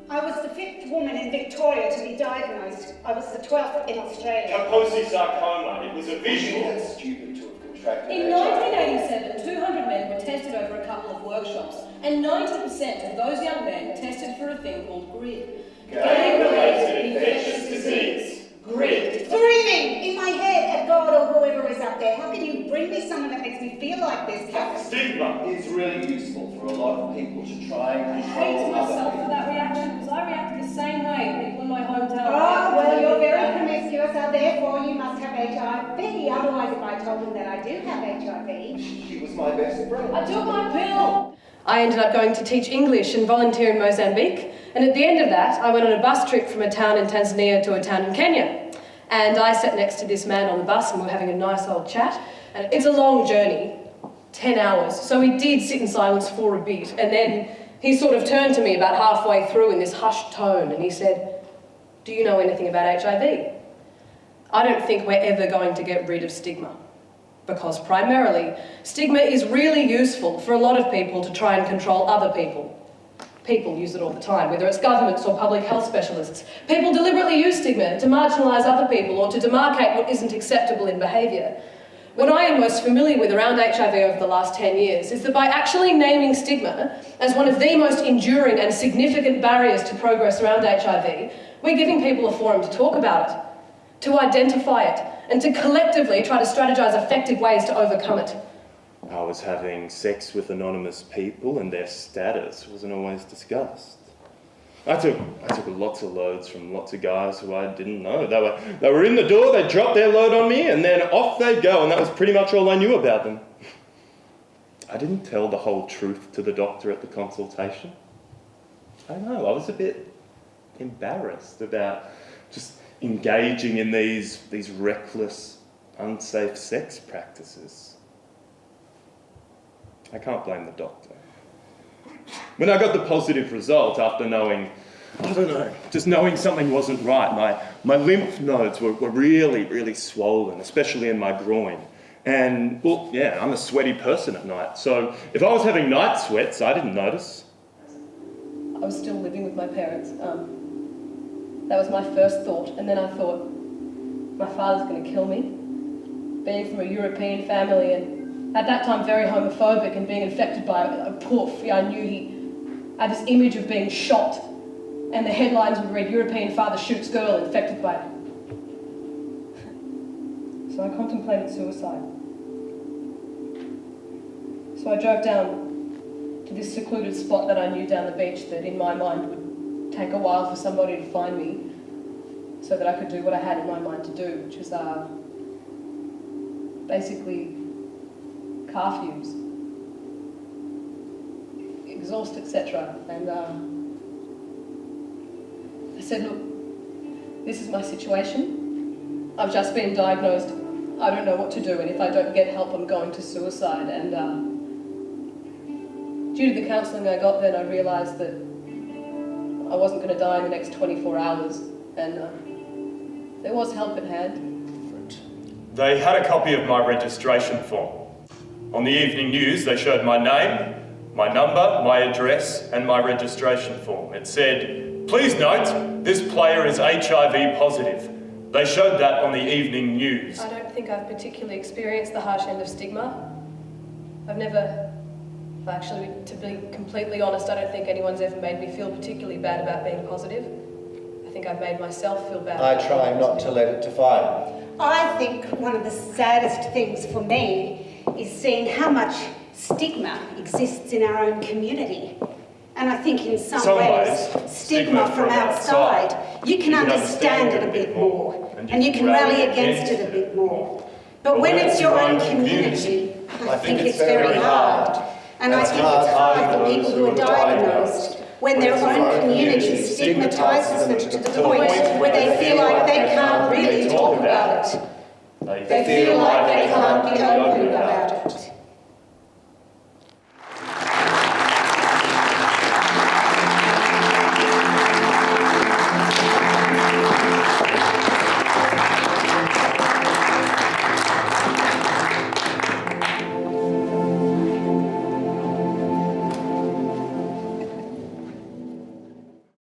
I was the 5th woman in Victoria to be diagnosed. I was the 12th in Australia. Kaposi sarcoma, it was a visual. That's stupid to have contracted In HIV. 1987, 200 men were tested over a couple of workshops, and 90% of those young men tested for a thing called GRID. Gang-related infectious disease. GRID. Screaming in my head at God or whoever is up there. How can you bring me someone that makes me feel like this? Stigma. It's really useful for a lot of people to try and I hate control myself other for that reaction, because I reacted the same way people in my hometown. Oh, well, you're very promiscuous, so therefore you must have HIV. Otherwise, if I told them that I do have HIV... She was my best friend. I took my pill! I ended up going to teach English and volunteer in Mozambique, and at the end of that, I went on a bus trip from a town in Tanzania to a town in Kenya. And I sat next to this man on the bus and we were having a nice old chat. And it's a long journey, 10 hours, so we did sit in silence for a bit, and then he sort of turned to me about halfway through in this hushed tone and he said, "Do you know anything about HIV? I don't think we're ever going to get rid of stigma, because primarily, stigma is really useful for a lot of people to try and control other people. People use it all the time, whether it's governments or public health specialists. People deliberately use stigma to marginalise other people or to demarcate what isn't acceptable in behaviour. What I am most familiar with around HIV over the last 10 years is that by actually naming stigma as one of the most enduring and significant barriers to progress around HIV, we're giving people a forum to talk about it, to identify it, and to collectively try to strategise effective ways to overcome it. I was having sex with anonymous people and their status wasn't always discussed. I took lots of loads from lots of guys who I didn't know. They were in the door, they dropped their load on me, and then off they'd go, and that was pretty much all I knew about them. I didn't tell the whole truth to the doctor at the consultation. I don't know, I was a bit embarrassed about just engaging in these reckless, unsafe sex practices. I can't blame the doctor. When I got the positive result after knowing, I don't know, just knowing something wasn't right, my lymph nodes were really, really swollen, especially in my groin. And, well, yeah, I'm a sweaty person at night, so if I was having night sweats, I didn't notice. I was still living with my parents. That was my first thought, and then I thought, my father's going to kill me. Being from a European family and at that time very homophobic and being infected by a poof, I knew he had this image of being shot, and the headlines would read, "European father shoots girl infected by it." So I contemplated suicide. So I drove down to this secluded spot that I knew down the beach that in my mind would take a while for somebody to find me so that I could do what I had in my mind to do, which was basically car fumes, exhaust, etc. And I said, "Look, this is my situation. I've just been diagnosed. I don't know what to do, and if I don't get help, I'm going to suicide." And due to the counselling I got then, I realised that I wasn't going to die in the next 24 hours, and there was help at hand. They had a copy of my registration form. On the evening news, they showed my name, my number, my address, and my registration form. It said, "Please note, this player is HIV positive." They showed that on the evening news. I don't think I've particularly experienced the harsh end of stigma. Actually, to be completely honest, I don't think anyone's ever made me feel particularly bad about being positive. I think I've made myself feel bad. I try not to let it define me. I think one of the saddest things for me is seeing how much stigma exists in our own community. And I think in some ways, stigma from outside, you can understand it a bit more, and you can rally against it a bit more. But when it's your own community, I think it's very hard. And I think it's hard for people who are diagnosed when their own community stigmatises them to the point where they feel like they can't really talk about it. They feel like they can't be open about it.